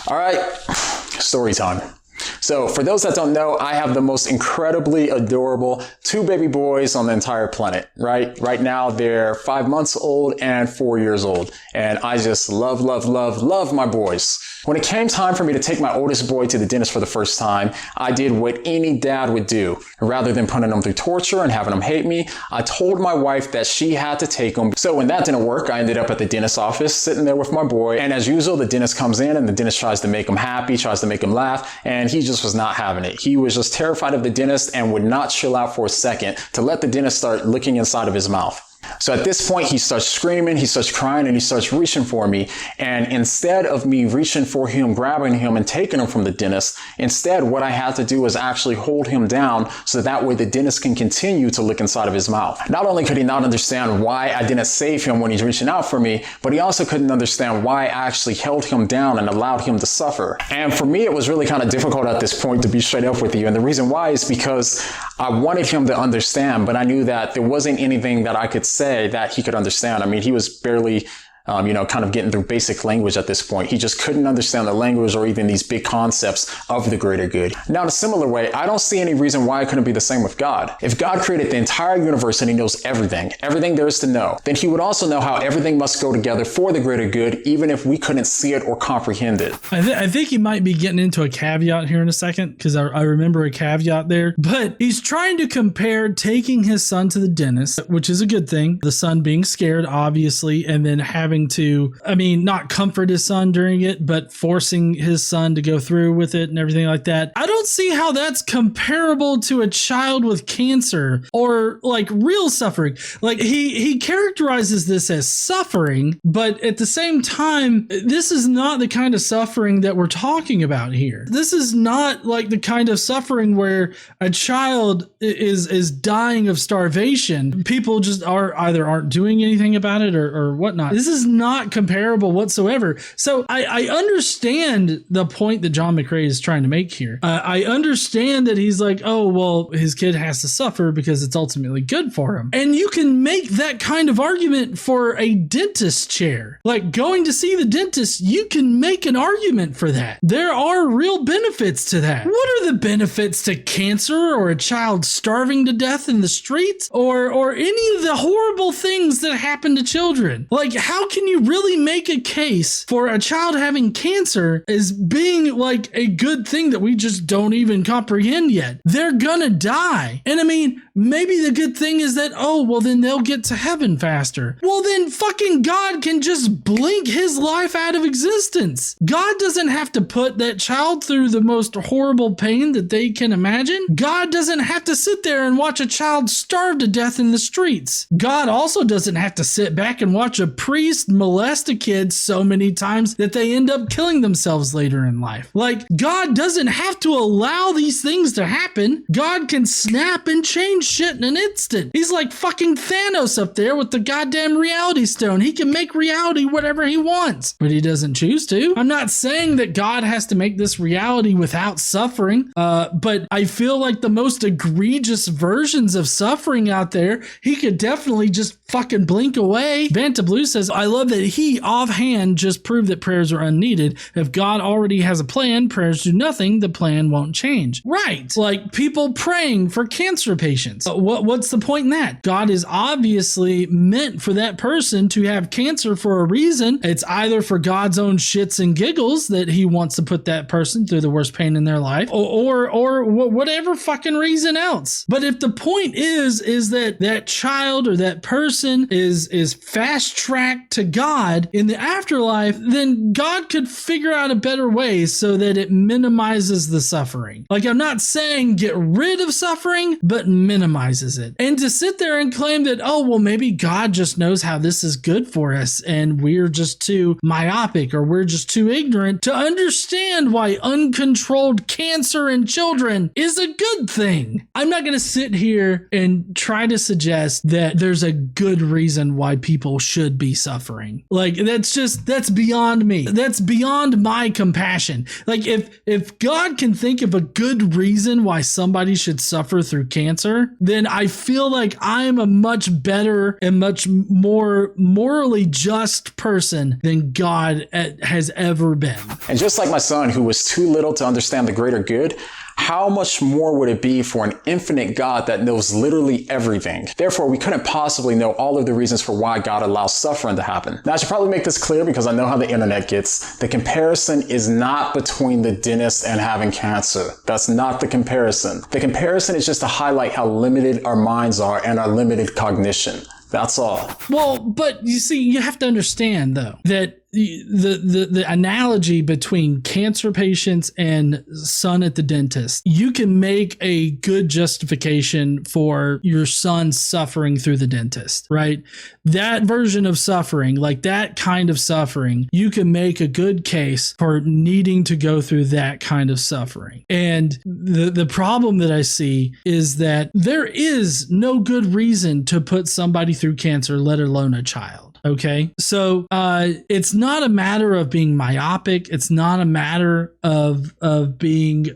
All right, story time. So for those that don't know, I have the most incredibly adorable 2 baby boys on the entire planet, right? Right now, they're 5 months old and 4 years old. And I just love my boys. When it came time for me to take my oldest boy to the dentist for the first time, I did what any dad would do. Rather than putting him through torture and having him hate me, I told my wife that she had to take him. So when that didn't work, I ended up at the dentist's office, sitting there with my boy. And as usual, the dentist comes in and the dentist tries to make him happy, tries to make him laugh, and he just was not having it. He was just terrified of the dentist and would not chill out for a second to let the dentist start looking inside of his mouth. So at this point, he starts screaming, he starts crying, and he starts reaching for me. And instead of me reaching for him, grabbing him, and taking him from the dentist, instead, what I had to do was actually hold him down so that way the dentist can continue to look inside of his mouth. Not only could he not understand why I didn't save him when he's reaching out for me, but he also couldn't understand why I actually held him down and allowed him to suffer. And for me, it was really kind of difficult at this point, to be straight up with you. And the reason why is because I wanted him to understand, but I knew that there wasn't anything that I could say that he could understand. I mean, he was barely kind of getting through basic language at this point. He just couldn't understand the language or even these big concepts of the greater good. Now, in a similar way, I don't see any reason why it couldn't be the same with God. If God created the entire universe and he knows everything there is to know, then he would also know how everything must go together for the greater good, even if we couldn't see it or comprehend it. I think he might be getting into a caveat here in a second, because I remember a caveat there, but he's trying to compare taking his son to the dentist, which is a good thing, the son being scared, obviously, and then having to, not comfort his son during it, but forcing his son to go through with it and everything like that. I don't see how that's comparable to a child with cancer or like real suffering. Like he characterizes this as suffering, but at the same time, this is not the kind of suffering that we're talking about here. This is not like the kind of suffering where a child is dying of starvation. People just aren't doing anything about it or whatnot. This is not comparable whatsoever. So I understand the point that Jon McCray is trying to make here. I understand that he's like, oh, well, his kid has to suffer because it's ultimately good for him. And you can make that kind of argument for a dentist chair. Like going to see the dentist, you can make an argument for that. There are real benefits to that. What are the benefits to cancer or a child starving to death in the streets or any of the horrible things that happen to children? Like, how can you really make a case for a child having cancer as being like a good thing that we just don't even comprehend yet? They're gonna die. And maybe the good thing is that, oh, well, then they'll get to heaven faster. Well, then fucking God can just blink his life out of existence. God doesn't have to put that child through the most horrible pain that they can imagine. God doesn't have to sit there and watch a child starve to death in the streets. God also doesn't have to sit back and watch a priest molest a kid so many times that they end up killing themselves later in life. Like, God doesn't have to allow these things to happen. God can snap and change shit in an instant. He's like fucking Thanos up there with the goddamn reality stone. He can make reality whatever he wants, but he doesn't choose to. I'm not saying that God has to make this reality without suffering, but I feel like the most egregious versions of suffering out there, he could definitely just fucking blink away. Vanta Blue says, I love that he offhand just proved that prayers are unneeded. If God already has a plan, prayers do nothing, the plan won't change. Right. Like people praying for cancer patients. What's the point in that? God is obviously meant for that person to have cancer for a reason. It's either for God's own shits and giggles that he wants to put that person through the worst pain in their life or whatever fucking reason else. But if the point is that that child or that person is fast tracked to God in the afterlife, then God could figure out a better way so that it minimizes the suffering. Like, I'm not saying get rid of suffering, but minimizes it. And to sit there and claim that, oh, well, maybe God just knows how this is good for us and we're just too myopic or we're just too ignorant to understand why uncontrolled cancer in children is a good thing. I'm not going to sit here and try to suggest that there's a good good reason why people should be suffering. Like, that's beyond me. That's beyond my compassion. Like, if God can think of a good reason why somebody should suffer through cancer, then I feel like I'm a much better and much more morally just person than God has ever been. And just like my son, who was too little to understand the greater good, how much more would it be for an infinite God that knows literally everything? Therefore, we couldn't possibly know all of the reasons for why God allows suffering to happen. Now, I should probably make this clear because I know how the internet gets. The comparison is not between the dentist and having cancer. That's not the comparison. The comparison is just to highlight how limited our minds are and our limited cognition. That's all. Well, but you see, you have to understand, though, that the analogy between cancer patients and son at the dentist, you can make a good justification for your son suffering through the dentist, right? That version of suffering, like that kind of suffering, you can make a good case for needing to go through that kind of suffering. And the problem that I see is that there is no good reason to put somebody through cancer, let alone a child. Okay, so it's not a matter of being myopic. It's not a matter of being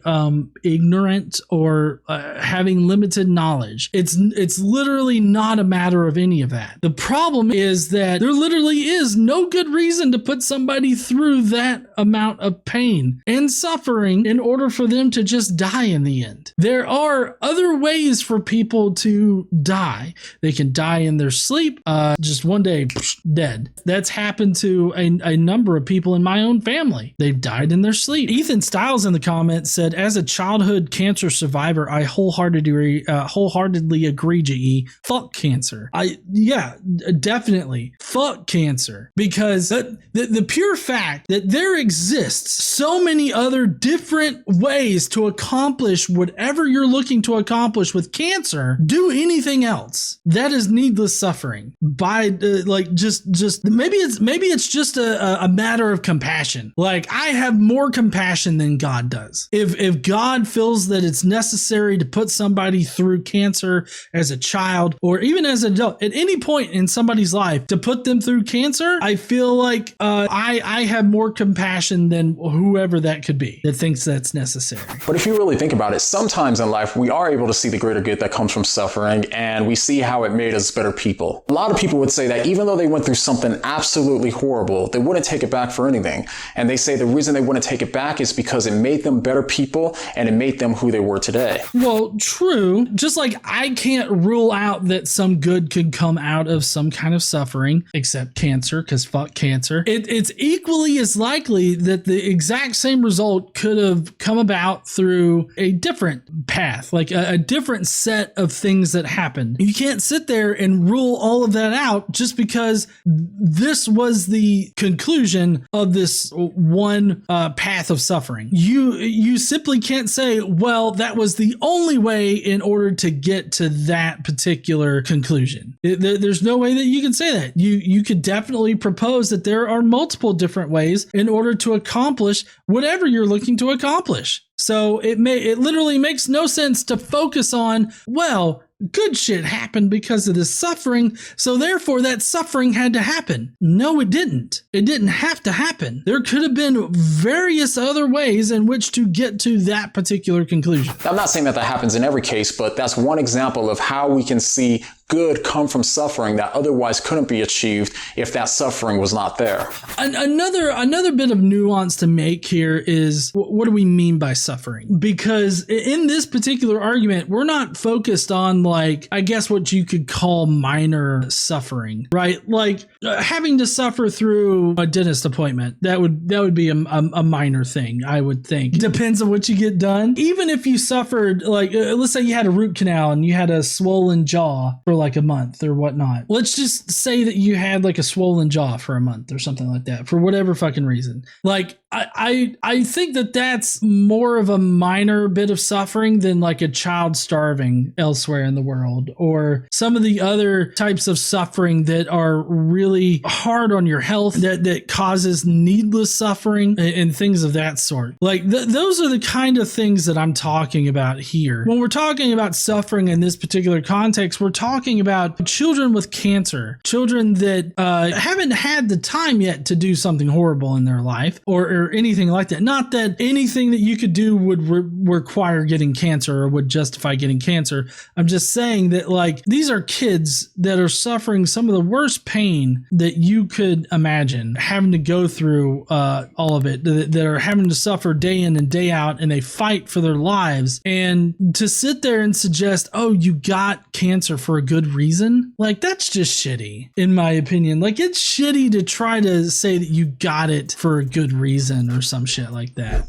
ignorant or having limited knowledge. It's literally not a matter of any of that. The problem is that there literally is no good reason to put somebody through that amount of pain and suffering in order for them to just die in the end. There are other ways for people to die. They can die in their sleep, just one day, dead. That's happened to a number of people in my own family. They've died in their sleep. Ethan Stiles in the comments said, as a childhood cancer survivor, I wholeheartedly agree, GE. Fuck cancer. Yeah, definitely. Fuck cancer. Because the pure fact that there exists so many other different ways to accomplish whatever you're looking to accomplish with cancer, do anything else. That is needless suffering. By just maybe it's just a matter of compassion. Like, I have more compassion than God does. If God feels that it's necessary to put somebody through cancer as a child or even as an adult at any point in somebody's life to put them through cancer, I feel like I have more compassion than whoever that could be that thinks that's necessary. But if you really think about it, sometimes in life we are able to see the greater good that comes from suffering, and we see how it made us better people. A lot of people would say that even though they went through something absolutely horrible, they wouldn't take it back for anything. And they say the reason they wouldn't take it back is because it made them better people and it made them who they were today. Well, true. Just like I can't rule out that some good could come out of some kind of suffering, except cancer, because fuck cancer. It's equally as likely that the exact same result could have come about through a different path, like a different set of things that happened. You can't sit there and rule all of that out just because this was the conclusion of this one path of suffering. You simply can't say, well, that was the only way in order to get to that particular conclusion. There's no way that you can say that. You could definitely propose that there are multiple different ways in order to accomplish whatever you're looking to accomplish. So it literally makes no sense to focus on, well, good shit happened because of this suffering, so therefore that suffering had to happen. No, it didn't. It didn't have to happen. There could have been various other ways in which to get to that particular conclusion. I'm not saying that happens in every case, but that's one example of how we can see good come from suffering that otherwise couldn't be achieved if that suffering was not there. Another bit of nuance to make here is, what do we mean by suffering? Because in this particular argument, we're not focused on, like, I guess what you could call minor suffering, right? Like having to suffer through a dentist appointment. That would be a minor thing, I would think. Depends on what you get done. Even if you suffered, like, let's say you had a root canal and you had a swollen jaw for like a month or whatnot. Let's just say that you had like a swollen jaw for a month or something like that for whatever fucking reason. Like, I think that that's more of a minor bit of suffering than like a child starving elsewhere in the world, or some of the other types of suffering that are really hard on your health that causes needless suffering and things of that sort. Like those are the kind of things that I'm talking about here. When we're talking about suffering in this particular context, we're talking talking about children with cancer, children that haven't had the time yet to do something horrible in their life or anything like that. Not that anything that you could do would require getting cancer or would justify getting cancer. I'm just saying that, like, these are kids that are suffering some of the worst pain that you could imagine, having to go through all of it, that are having to suffer day in and day out, and they fight for their lives. And to sit there and suggest, oh, you got cancer for a good reason, like, that's just shitty, in my opinion. Like, it's shitty to try to say that you got it for a good reason or some shit like that.